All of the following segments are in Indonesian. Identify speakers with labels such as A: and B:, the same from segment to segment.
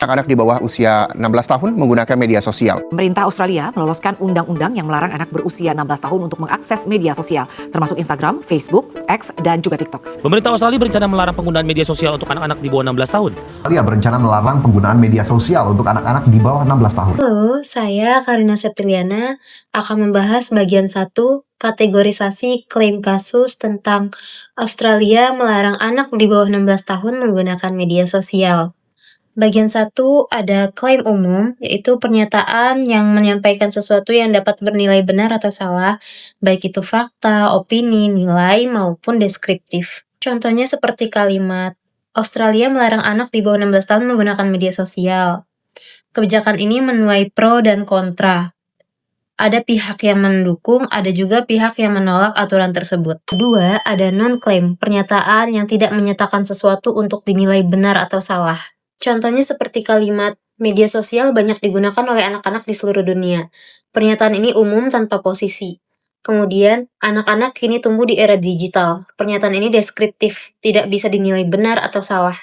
A: Anak-anak di bawah usia 16 tahun menggunakan media sosial.
B: Pemerintah Australia meloloskan undang-undang yang melarang anak berusia 16 tahun untuk mengakses media sosial, termasuk Instagram, Facebook, X, dan juga TikTok.
C: Pemerintah Australia berencana melarang penggunaan media sosial untuk anak-anak di bawah 16 tahun.
D: Australia berencana melarang penggunaan media sosial untuk anak-anak di bawah 16 tahun.
E: Halo, saya Karina Septriana akan membahas bagian 1, kategorisasi klaim kasus tentang Australia melarang anak di bawah 16 tahun menggunakan media sosial. Bagian 1 ada klaim umum, yaitu pernyataan yang menyampaikan sesuatu yang dapat bernilai benar atau salah, baik itu fakta, opini, nilai, maupun deskriptif. Contohnya seperti kalimat, Australia melarang anak di bawah 16 tahun menggunakan media sosial. Kebijakan ini menuai pro dan kontra. Ada pihak yang mendukung, ada juga pihak yang menolak aturan tersebut. Kedua, ada non-claim, pernyataan yang tidak menyatakan sesuatu untuk dinilai benar atau salah. Contohnya seperti kalimat, media sosial banyak digunakan oleh anak-anak di seluruh dunia. Pernyataan ini umum tanpa posisi. Kemudian, anak-anak kini tumbuh di era digital. Pernyataan ini deskriptif, tidak bisa dinilai benar atau salah.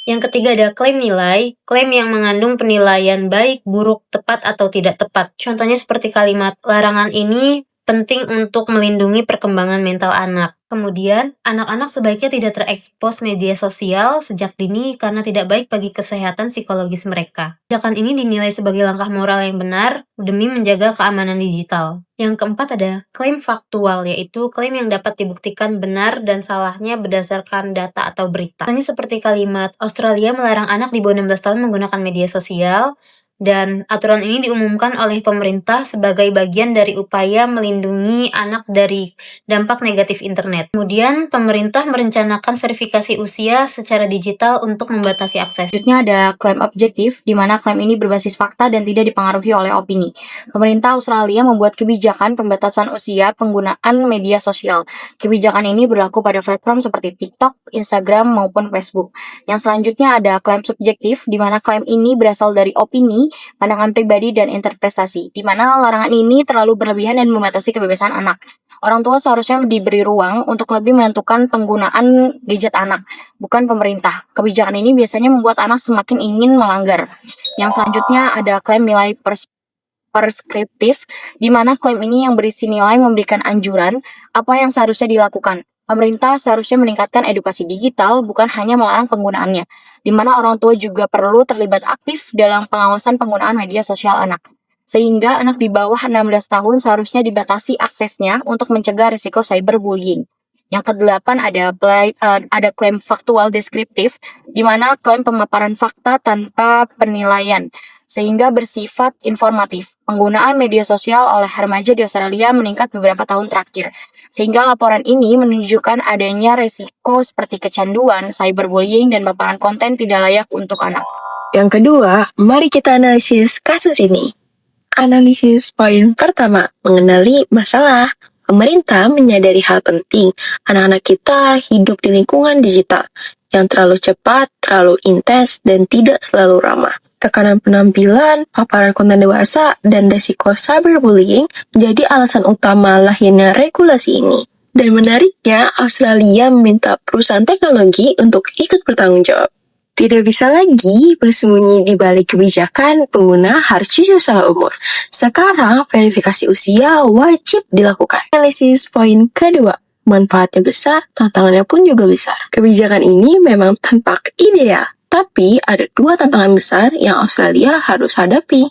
E: Yang ketiga ada klaim nilai, klaim yang mengandung penilaian baik, buruk, tepat, atau tidak tepat. Contohnya seperti kalimat, larangan ini penting untuk melindungi perkembangan mental anak. Kemudian, anak-anak sebaiknya tidak terekspos media sosial sejak dini karena tidak baik bagi kesehatan psikologis mereka. Kebijakan ini dinilai sebagai langkah moral yang benar demi menjaga keamanan digital. Yang keempat ada klaim faktual, yaitu klaim yang dapat dibuktikan benar dan salahnya berdasarkan data atau berita. Contohnya seperti kalimat, Australia melarang anak di bawah 16 tahun menggunakan media sosial, dan aturan ini diumumkan oleh pemerintah sebagai bagian dari upaya melindungi anak dari dampak negatif internet. Kemudian, pemerintah merencanakan verifikasi usia secara digital untuk membatasi akses.
F: Selanjutnya ada klaim objektif, di mana klaim ini berbasis fakta dan tidak dipengaruhi oleh opini. Pemerintah Australia membuat kebijakan pembatasan usia penggunaan media sosial. Kebijakan ini berlaku pada platform seperti TikTok, Instagram, maupun Facebook. Yang selanjutnya ada klaim subjektif, di mana klaim ini berasal dari opini, pandangan pribadi, dan interpretasi, di mana larangan ini terlalu berlebihan dan membatasi kebebasan anak. Orang tua seharusnya diberi ruang untuk lebih menentukan penggunaan gadget anak, bukan pemerintah. Kebijakan ini biasanya membuat anak semakin ingin melanggar. Yang selanjutnya ada klaim nilai preskriptif, di mana klaim ini yang berisi nilai memberikan anjuran apa yang seharusnya dilakukan. Pemerintah seharusnya meningkatkan edukasi digital, bukan hanya melarang penggunaannya, di mana orang tua juga perlu terlibat aktif dalam pengawasan penggunaan media sosial anak. Sehingga anak di bawah 16 tahun seharusnya dibatasi aksesnya untuk mencegah risiko cyberbullying. Yang kedelapan ada klaim faktual deskriptif, di mana klaim pemaparan fakta tanpa penilaian, sehingga bersifat informatif. Penggunaan media sosial oleh remaja di Australia meningkat beberapa tahun terakhir, sehingga laporan ini menunjukkan adanya risiko seperti kecanduan, cyberbullying, dan paparan konten tidak layak untuk anak.
G: Yang kedua, mari kita analisis kasus ini. Analisis poin pertama, mengenali masalah. Pemerintah menyadari hal penting, anak-anak kita hidup di lingkungan digital yang terlalu cepat, terlalu intens, dan tidak selalu ramah. Tekanan penampilan, paparan konten dewasa, dan resiko cyberbullying menjadi alasan utama lahirnya regulasi ini. Dan menariknya, Australia meminta perusahaan teknologi untuk ikut bertanggung jawab. Tidak bisa lagi bersembunyi di balik kebijakan pengguna harus jujur soal umur. Sekarang, verifikasi usia wajib dilakukan. Analisis poin kedua, manfaatnya besar, tantangannya pun juga besar. Kebijakan ini memang tampak ideal, tapi ada 2 tantangan besar yang Australia harus hadapi.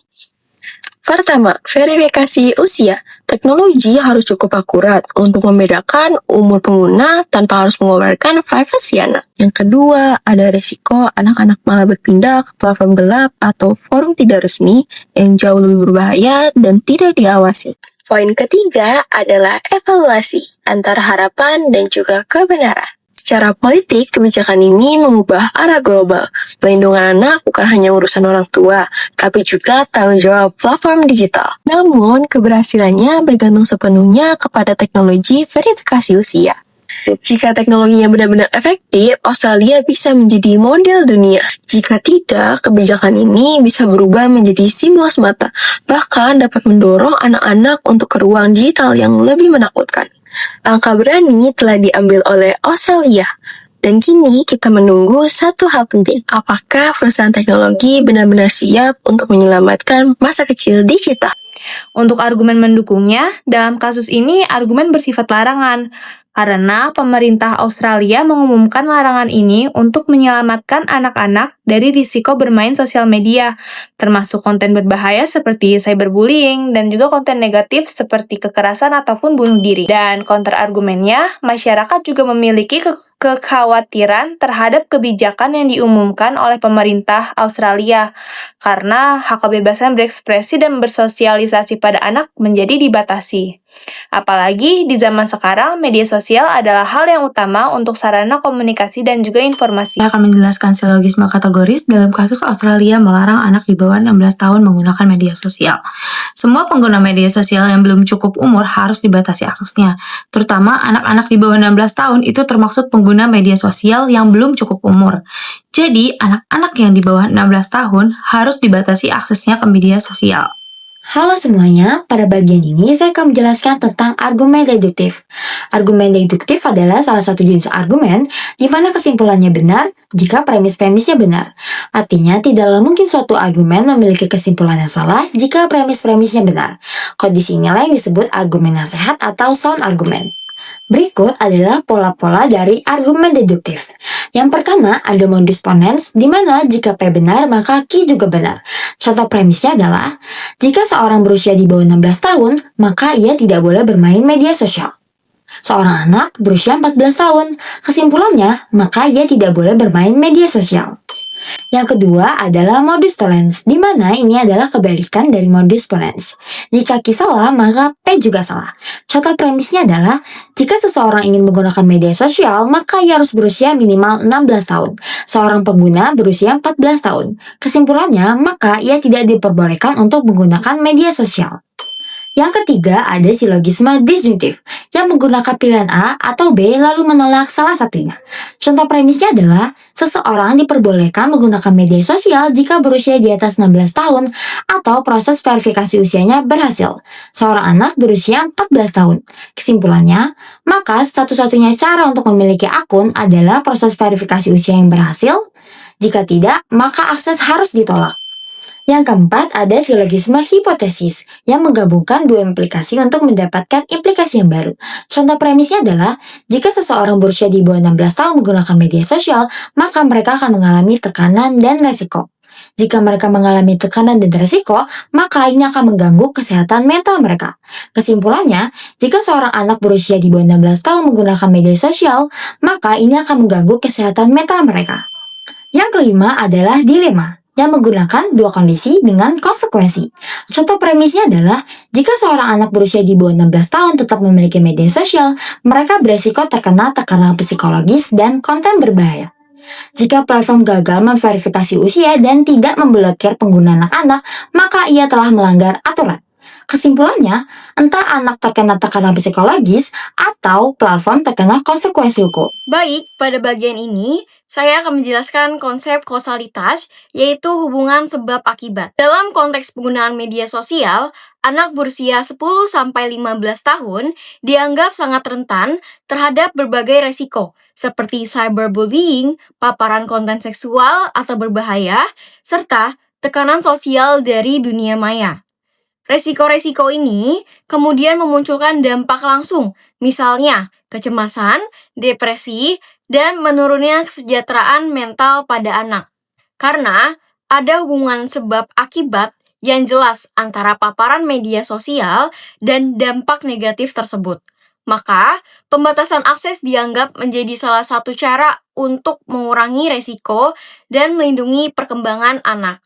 G: Pertama, verifikasi usia. Teknologi harus cukup akurat untuk membedakan umur pengguna tanpa harus mengorbankan privasi anak. Yang kedua, ada risiko anak-anak malah berpindah ke platform gelap atau forum tidak resmi yang jauh lebih berbahaya dan tidak diawasi. Poin ketiga adalah evaluasi antara harapan dan juga kebenaran. Secara politik, kebijakan ini mengubah arah global. Pelindungan anak bukan hanya urusan orang tua, tapi juga tanggung jawab platform digital. Namun, keberhasilannya bergantung sepenuhnya kepada teknologi verifikasi usia. Jika teknologinya benar-benar efektif, Australia bisa menjadi model dunia. Jika tidak, kebijakan ini bisa berubah menjadi simbol semata, bahkan dapat mendorong anak-anak untuk ke ruang digital yang lebih menakutkan. Langkah berani telah diambil oleh Australia Dan kini kita menunggu satu hal penting. Apakah perusahaan teknologi benar-benar siap untuk menyelamatkan masa kecil digital?
H: Untuk argumen mendukungnya, dalam kasus ini argumen bersifat larangan. Karena pemerintah Australia mengumumkan larangan ini untuk menyelamatkan anak-anak dari risiko bermain sosial media, termasuk konten berbahaya seperti cyberbullying dan juga konten negatif seperti kekerasan ataupun bunuh diri. Dan kontrargumennya, masyarakat juga memiliki kekhawatiran terhadap kebijakan yang diumumkan oleh pemerintah Australia karena hak kebebasan berekspresi dan bersosialisasi pada anak menjadi dibatasi. Apalagi di zaman sekarang, media sosial adalah hal yang utama untuk sarana komunikasi dan juga informasi.
E: Saya akan menjelaskan silogisme kategoris dalam kasus Australia melarang anak di bawah 16 tahun menggunakan media sosial. Semua pengguna media sosial yang belum cukup umur harus dibatasi aksesnya, terutama anak-anak di bawah 16 tahun itu termaksud pengguna media sosial yang belum cukup umur. Jadi, anak-anak yang di bawah 16 tahun harus dibatasi aksesnya ke media sosial.
F: Halo semuanya, pada bagian ini saya akan menjelaskan tentang argumen deduktif. Argumen deduktif adalah salah satu jenis argumen di mana kesimpulannya benar jika premis-premisnya benar. Artinya, tidaklah mungkin suatu argumen memiliki kesimpulan yang salah jika premis-premisnya benar. Kondisi inilah yang disebut argumen nasihat atau sound argument. Berikut adalah pola-pola dari argumen deduktif. Yang pertama, ada modus ponens, di mana jika P benar, maka Q juga benar. Contoh premisnya adalah, jika seorang berusia di bawah 16 tahun, maka ia tidak boleh bermain media sosial. Seorang anak berusia 14 tahun, kesimpulannya, maka ia tidak boleh bermain media sosial. Yang kedua adalah modus tollens, di mana ini adalah kebalikan dari modus ponens. Jika Q salah, maka P juga salah. Contoh premisnya adalah, jika seseorang ingin menggunakan media sosial, maka ia harus berusia minimal 16 tahun. Seorang pengguna berusia 14 tahun. Kesimpulannya, maka ia tidak diperbolehkan untuk menggunakan media sosial. Yang ketiga ada silogisme disjuntif yang menggunakan pilihan A atau B lalu menolak salah satunya. Contoh premisnya adalah seseorang diperbolehkan menggunakan media sosial jika berusia di atas 16 tahun atau proses verifikasi usianya berhasil. Seorang anak berusia 14 tahun. Kesimpulannya, maka satu-satunya cara untuk memiliki akun adalah proses verifikasi usia yang berhasil. Jika tidak, maka akses harus ditolak. Yang keempat ada silogisme hipotesis yang menggabungkan dua implikasi untuk mendapatkan implikasi yang baru. Contoh premisnya adalah, jika seseorang berusia di bawah 16 tahun menggunakan media sosial, maka mereka akan mengalami tekanan dan resiko. Jika mereka mengalami tekanan dan resiko, maka ini akan mengganggu kesehatan mental mereka. Kesimpulannya, jika seorang anak berusia di bawah 16 tahun menggunakan media sosial, maka ini akan mengganggu kesehatan mental mereka. Yang kelima adalah dilema yang menggunakan dua kondisi dengan konsekuensi. Contoh premisnya adalah, jika seorang anak berusia di bawah 16 tahun tetap memiliki media sosial, mereka beresiko terkena tekanan psikologis dan konten berbahaya. Jika platform gagal memverifikasi usia dan tidak memblokir pengguna anak-anak, maka ia telah melanggar aturan. Kesimpulannya, entah anak terkena tekanan psikologis atau platform terkena konsekuensi hukum.
I: Baik, pada bagian ini, saya akan menjelaskan konsep kausalitas, yaitu hubungan sebab akibat. Dalam konteks penggunaan media sosial, anak berusia 10-15 tahun dianggap sangat rentan terhadap berbagai resiko, seperti cyberbullying, paparan konten seksual atau berbahaya, serta tekanan sosial dari dunia maya. Resiko-resiko ini kemudian memunculkan dampak langsung, misalnya kecemasan, depresi, dan menurunnya kesejahteraan mental pada anak. Karena ada hubungan sebab akibat yang jelas antara paparan media sosial dan dampak negatif tersebut. Maka, pembatasan akses dianggap menjadi salah satu cara untuk mengurangi resiko dan melindungi perkembangan anak.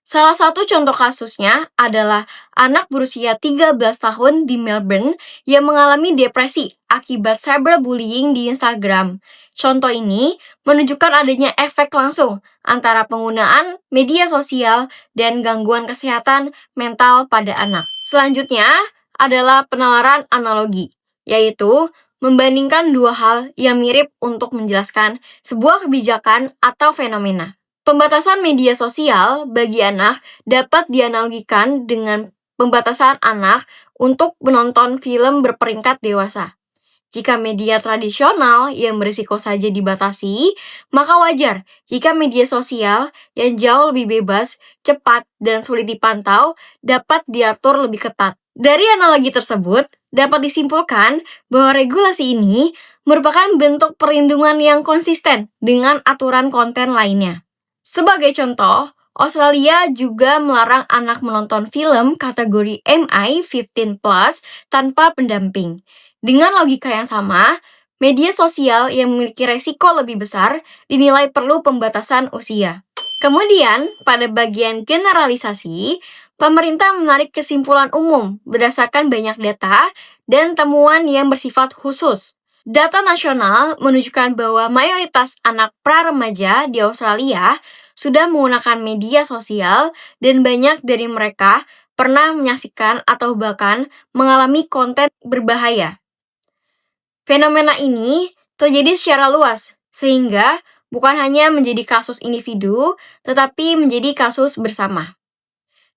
I: Salah satu contoh kasusnya adalah anak berusia 13 tahun di Melbourne yang mengalami depresi akibat cyberbullying di Instagram. Contoh ini menunjukkan adanya efek langsung antara penggunaan media sosial dan gangguan kesehatan mental pada anak. Selanjutnya adalah penalaran analogi, yaitu membandingkan dua hal yang mirip untuk menjelaskan sebuah kebijakan atau fenomena. Pembatasan media sosial bagi anak dapat dianalogikan dengan pembatasan anak untuk menonton film berperingkat dewasa. Jika media tradisional yang berisiko saja dibatasi, maka wajar jika media sosial yang jauh lebih bebas, cepat, dan sulit dipantau dapat diatur lebih ketat. Dari analogi tersebut, dapat disimpulkan bahwa regulasi ini merupakan bentuk perlindungan yang konsisten dengan aturan konten lainnya. Sebagai contoh, Australia juga melarang anak menonton film kategori MI 15+ tanpa pendamping. Dengan logika yang sama, media sosial yang memiliki resiko lebih besar dinilai perlu pembatasan usia. Kemudian, pada bagian generalisasi, pemerintah menarik kesimpulan umum berdasarkan banyak data dan temuan yang bersifat khusus. Data nasional menunjukkan bahwa mayoritas anak pra-remaja di Australia sudah menggunakan media sosial dan banyak dari mereka pernah menyaksikan atau bahkan mengalami konten berbahaya. Fenomena ini terjadi secara luas, sehingga bukan hanya menjadi kasus individu, tetapi menjadi kasus bersama.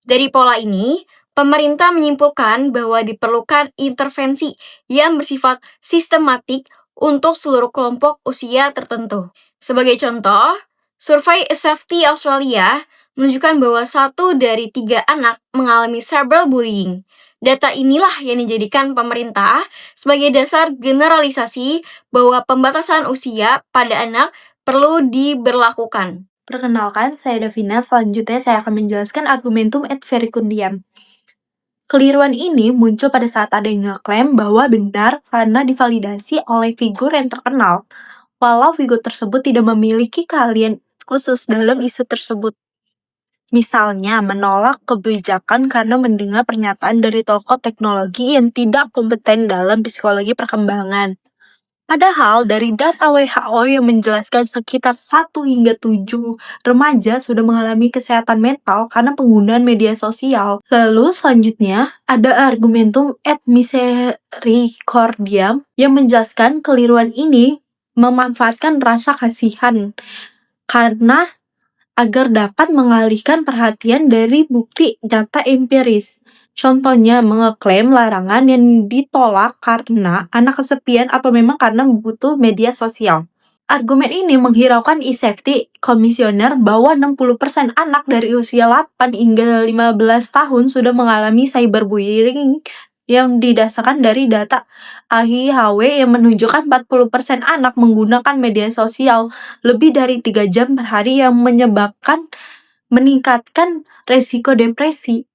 I: Dari pola ini, pemerintah menyimpulkan bahwa diperlukan intervensi yang bersifat sistematik untuk seluruh kelompok usia tertentu. Sebagai contoh, survei Safety Australia menunjukkan bahwa 1 dari 3 anak mengalami cyberbullying. Data inilah yang dijadikan pemerintah sebagai dasar generalisasi bahwa pembatasan usia pada anak perlu diberlakukan.
H: Perkenalkan, saya Davina. Selanjutnya saya akan menjelaskan argumentum et verecundiam. Keliruan ini muncul pada saat ada yang ngeklaim bahwa benar karena divalidasi oleh figur yang terkenal, walau figur tersebut tidak memiliki keahlian khusus dalam isu tersebut. Misalnya, menolak kebijakan karena mendengar pernyataan dari tokoh teknologi yang tidak kompeten dalam psikologi perkembangan. Padahal dari data WHO yang menjelaskan sekitar 1 hingga 7 remaja sudah mengalami kesehatan mental karena penggunaan media sosial. Lalu selanjutnya ada argumentum et misericordiam yang menjelaskan keliruan ini memanfaatkan rasa kasihan karena agar dapat mengalihkan perhatian dari bukti nyata empiris. Contohnya, mengeklaim larangan yang ditolak karena anak kesepian atau memang karena butuh media sosial. Argumen ini menghiraukan e-safety komisioner bahwa 60% anak dari usia 8 hingga 15 tahun sudah mengalami cyberbullying yang didasarkan dari data AIHW yang menunjukkan 40% anak menggunakan media sosial lebih dari 3 jam per hari yang meningkatkan resiko depresi.